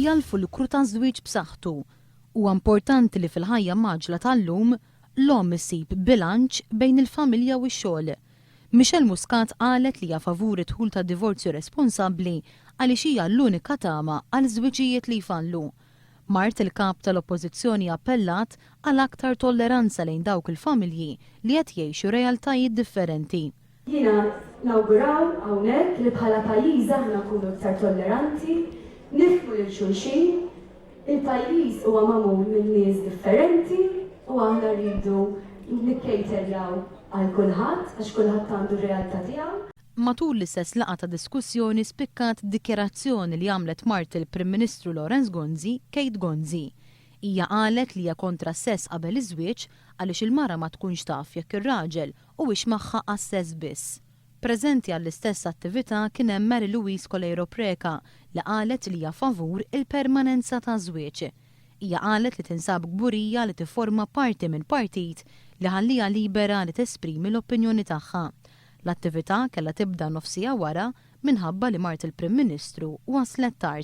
jgħalfu l-kru ta' żwieġ b'saħħtu. Huwa importanti li fil-ħajja maġla tal-lum l-om issib bilanċ bejn il-familja u x-xogħol. Michelle Muscat qalet li hija favur id-dħul ta' divorzju responsabbli għaliex hija l-unika tama għal żwiġijiet li jfallu. Mart il-kap tal-Oppożizzjoni appellat għal aktar tolleranza lejn dawk il-familji li qed jgħixu realtajiet differenti. Jiena nawguraw hawnhekk li bħala pajjiż aħna nkunu iktar tolleranti, nifhmu lil xulxin, il-pajjiż huwa magħmul minn nies differenti u aħna rridu nikkejterjaw għal kulħadd għax kulħadd għandu r-realtà tiegħu. Matul l-istess laqgħa ta' diskussjoni spikkat dikjerazzjoni li għamlet mart il-Prim Ministru Lawrence Gonzi, Kate Gonzi. Hija qalet li hija kontra s-sess qabel iż-żwieġ għaliex il-mara ma tkunx taf jekk ir-raġel huwiex magħha għas-sess biss. Preżenti għall-istess attività kien hemm Mary Louise Colero Preka li qalet li hija favur il-permanenza ta' żwieġ. Hija qalet li tinsab gburija li tifforma parti minn partit li ħallija libera li tesprimi l-opinjoni tagħha. L-attività kellha tibda nofsija wara minħabba li mart il-Prim Ministru waslet tard.